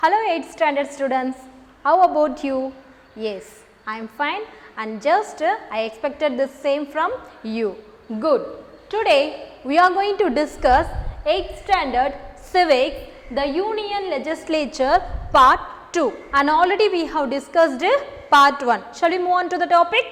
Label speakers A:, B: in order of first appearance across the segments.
A: Hello 8th standard students, how about you? Yes, I am fine and just I expected the same from you. Good. Today we are going to discuss 8th standard civics, the Union Legislature part 2, and already we have discussed part 1. Shall we move on to the topic?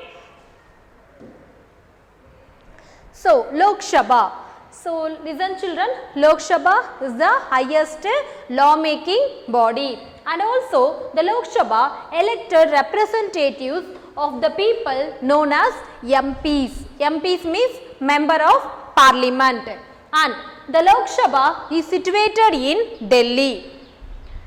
A: So, Lok Sabha. So, listen children, Lok Sabha is the highest lawmaking body, and also the Lok Sabha elected representatives of the people known as MPs. MPs means Member of Parliament, and the Lok Sabha is situated in Delhi,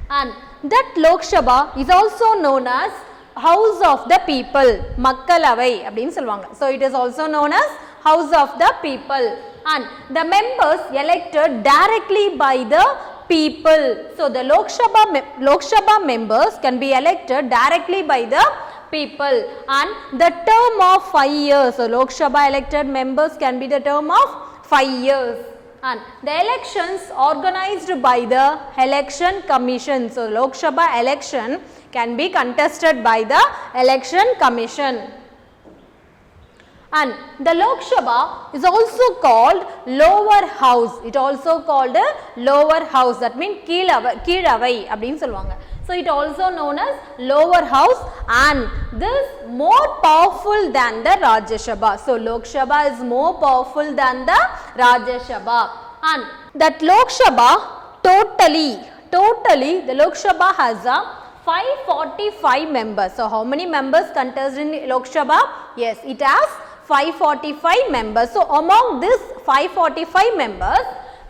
A: and that Lok Sabha is also known as House of the People, Makkalavai அப்படினு சொல்வாங்க. So, it is also known as House of the People, and the members elected directly by the people. So, the Lok Sabha members can be elected directly by the people, and the term of 5 years. So, Lok Sabha elected members can be the term of 5 years, and the elections organized by the Election Commission. So, Lok Sabha election can be contested by the Election Commission. And the Lok Sabha is also called lower house. It also called a lower house. That means கீழவை அப்படினு சொல்வாங்க. So, it also known as lower house, and this more powerful than the Rajya Sabha. So, Lok Sabha is more powerful than the Rajya Sabha, and that Lok Sabha totally the Lok Sabha has a 545 members. So, how many members contest in Lok Sabha? Yes, it has 545 members. So, among this 545 members,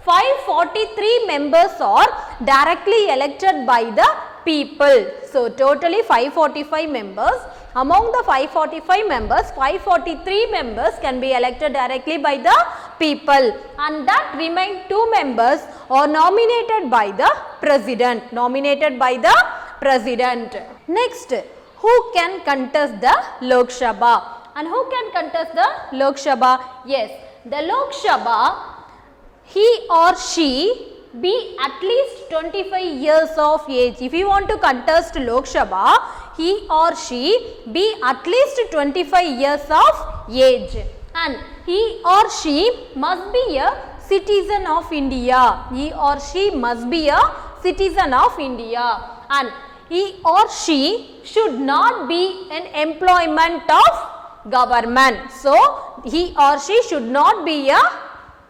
A: 543 members are directly elected by the people. So, totally 545 members. Among the 545 members, 543 members can be elected directly by the people, and that remain 2 members are nominated by the president. Next, who can contest the Lok Sabha? And who can contest the Lok Sabha? Yes, the Lok Sabha, he or she be at least 25 years of age. If you want to contest Lok Sabha, he or she be at least 25 years of age, and he or she must be a citizen of India. He or she must be a citizen of India, and he or she should not be in employment of government. So, he or she should not be a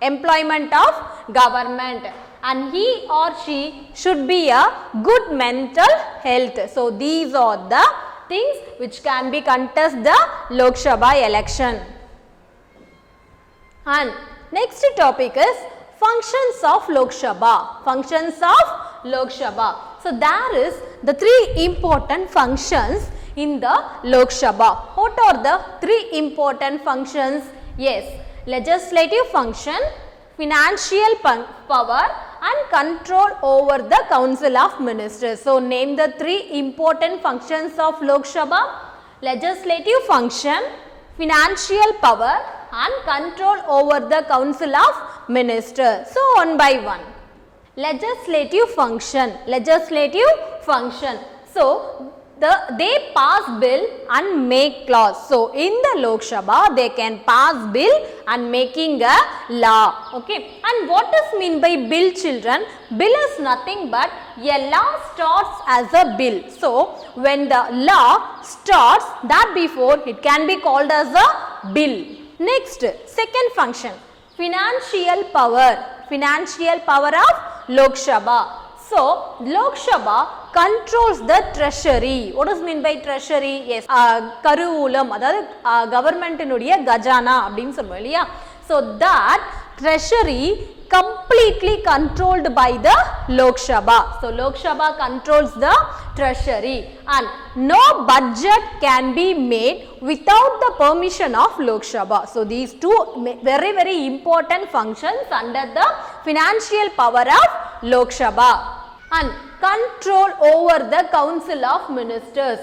A: employment of government, and he or she should be a good mental health. So, these are the things which can be contest the Lok Sabha election. And next topic is functions of Lok Sabha. Functions of Lok Sabha. So, there is the 3 important functions in the Lok Sabha. What are the 3 important functions? Yes, legislative function, financial power, and control over the Council of Ministers. So, name the 3 important functions of Lok Sabha: legislative function, financial power, and control over the Council of Ministers. So, one by one. Legislative function. So, they pass bill and make laws. So, in the Lok Sabha, they can pass bill and making a law. Okay. And what is mean by bill, children? Bill is nothing but a law starts as a bill. So, when the law starts, that before it can be called as a bill. Next, second function, financial power. Financial power of Lok Sabha. So, Lok Sabha controls the treasury. What does mean by treasury? Yes, கருவூலம், அதாவது கவர்மெண்ட்டினுடைய கஜானா அப்படின்னு சொல்லுவோம் இல்லையா? So, that treasury completely controlled by the Lok Sabha. So, Lok Sabha controls the treasury, and no budget can be made without the permission of Lok Sabha. So, these 2 very important functions under the financial power of Lok Sabha. And control over the Council of Ministers.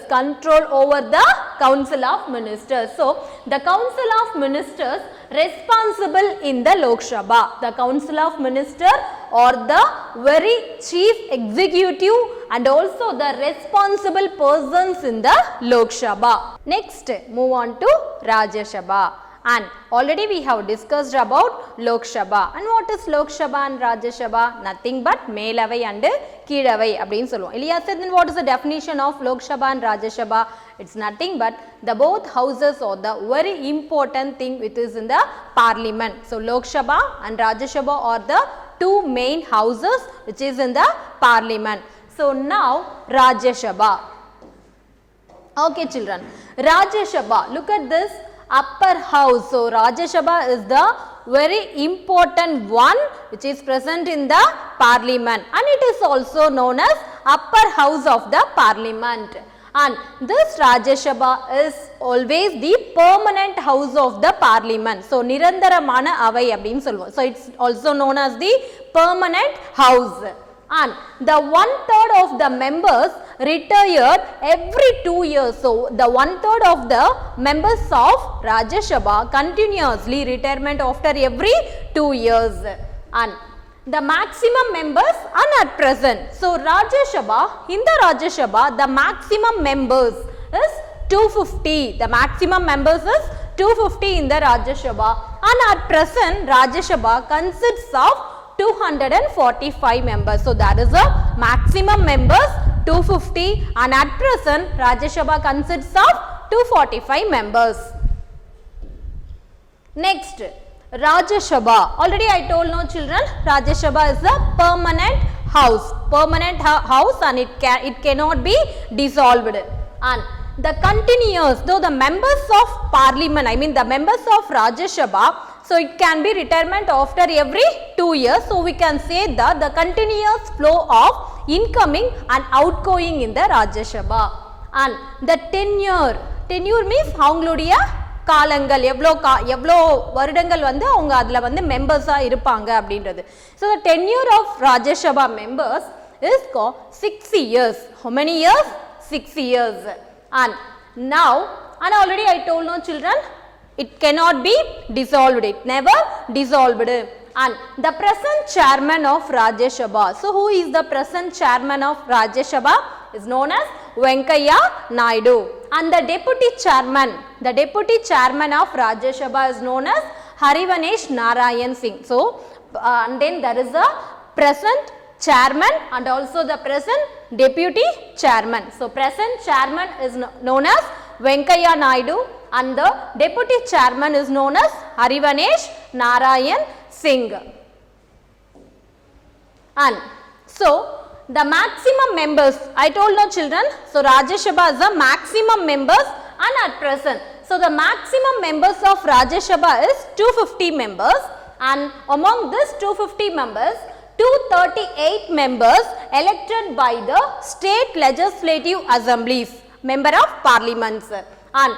A: So, the Council of Ministers responsible in the Lok Sabha. The Council of Ministers are the very chief executive and also the responsible persons in the Lok Sabha. Next, move on to Rajya Sabha. And already we have discussed about Lok Sabha. And what is Lok Sabha and Rajya Sabha? Nothing but Melavai and Kiravai அப்படினு சொல்லுவோம். இல்லையா? Then what is the definition of Lok Sabha and Rajya Sabha? It's nothing but the both houses are the very important thing which is in the parliament. So Lok Sabha and Rajya Sabha are the two main houses which is in the parliament. So now Rajya Sabha. Okay children, Rajya Sabha, look at this upper house. So Rajya Sabha is the very important one which is present in the parliament, and it is also known as upper house of the parliament. And this Rajya Sabha is always the permanent house of the parliament. So nirandaramana avai appdin solvom. So it's also known as the permanent house. And the 1/3 of the members retired every 2 years. So the 1/3 of the members of Rajya Sabha continuously retirement after every 2 years. And the maximum members are at present. So Rajya Sabha, in the Rajya Sabha, the maximum members is 250. The maximum members is 250 in the Rajya Sabha, and at present Rajya Sabha consists of 245 members. So that is a maximum members 250, and at present Rajya Sabha consists of 245 members. Next, Rajya Sabha. Already I told no children, Rajya Sabha is a permanent house. Permanent house, and it cannot be dissolved. And the continuous, though the members of parliament, I mean the members of Rajya Sabha, so it can be retirement after every 2 years. So we can say that the continuous flow of incoming and outgoing in the Rajya Sabha. And the tenure means அவங்களுடைய காலங்கள் எவ்வளோ வருடங்கள் வந்து அவங்க அதில் வந்து மெம்பர்ஸாக இருப்பாங்க அப்படின்றது. So the tenure of Rajya Sabha members is 6 years. How many years? 6 years. And now, and already I told no children, it cannot be dissolved. It never dissolved. And the present chairman of Rajya Sabha. So who is the present chairman of Rajya Sabha? Is known as Venkaiah Naidu. And the deputy chairman of Rajya Sabha is known as Harivanesh Narayan Singh. So and then there is a present chairman and also the present deputy chairman. So present chairman is known as Venkaiah Naidu, and the deputy chairman is known as Harivanesh Narayan Singh. And so the maximum members, I told no children, so Rajya Sabha is the maximum members, and at present, so the maximum members of Rajya Sabha is 250 members, and among this 250 members, 238 members elected by the state legislative assemblies, member of parliaments, and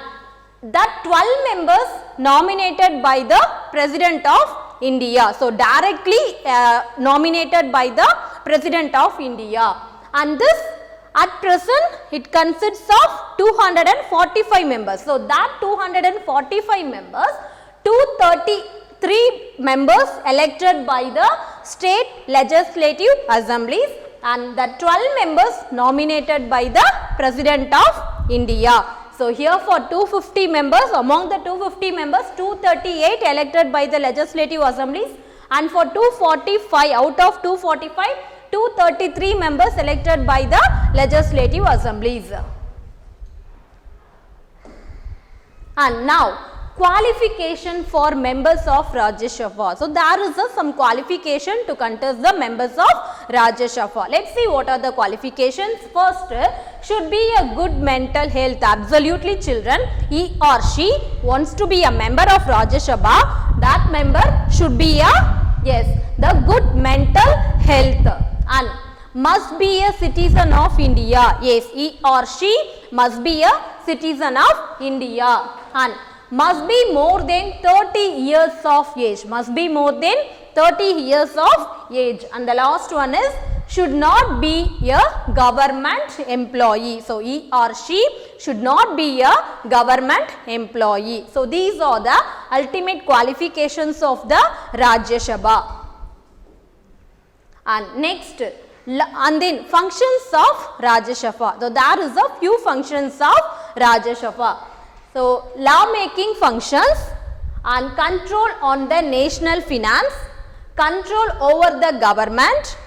A: that 12 members nominated by the President of India. So directly nominated by the President of India. And this at present it consists of 245 members. So that 245 members, 233 members elected by the state legislative assemblies, and the 12 members nominated by the President of India. So here for 250 members, among the 250 members, 238 elected by the legislative assemblies, and for 245, out of 245, 233 members elected by the legislative assemblies. And now qualification for members of Rajya Sabha. So there is some qualification to contest the members of Rajya Sabha. Let's see what are the qualifications. First, should be a good mental health. Absolutely children, he or she wants to be a member of Rajya Sabha, that member should be a, yes, the good mental health, and must be a citizen of India. Yes, he or she must be a citizen of India, and must be more than 30 years of age. Must be more than 30 years of age. And the last one is should not be a government employee. So he or she should not be a government employee. So these are the ultimate qualifications of the Rajya Sabha. And next, And then functions of Rajya Sabha. So there is a few functions of Rajya Sabha. So law making functions and control on the national finance, control over the government,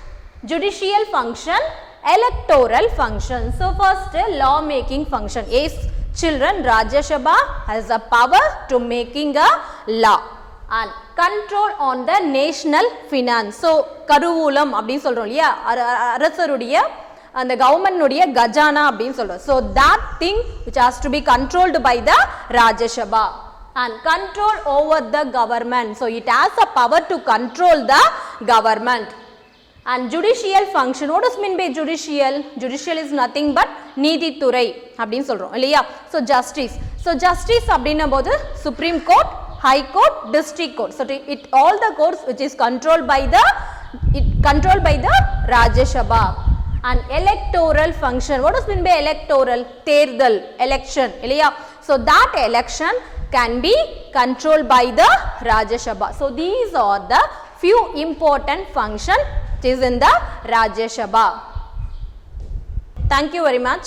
A: judicial function, electoral function. So first law making function. Yes children, Rajya Sabha has a power to making a law and control on the national finance. So கருவூலம் அப்படின்னு சொல்றோம் இல்லையா, அரசருடைய அந்த government உடைய கஜானா அப்படின்னு சொல்றோம். So that thing which has to be controlled by the Rajya Sabha and control over the government. So it has a power to control the government. And judicial function, what does mean by judicial? Judicial is nothing but நீதித்துறை அப்படின்னு சொல்றோம் இல்லையா. So justice. So justice அப்படின்னும் போது Supreme Court, High Court, District Court. So it all the courts which is controlled by the Rajya Sabha. And electoral function, what does mean by electoral? தேர்தல், election இல்லையா. So that election can be controlled by the Rajya Sabha. So these are the few important functions which is in the Rajya Sabha. Thank you very much.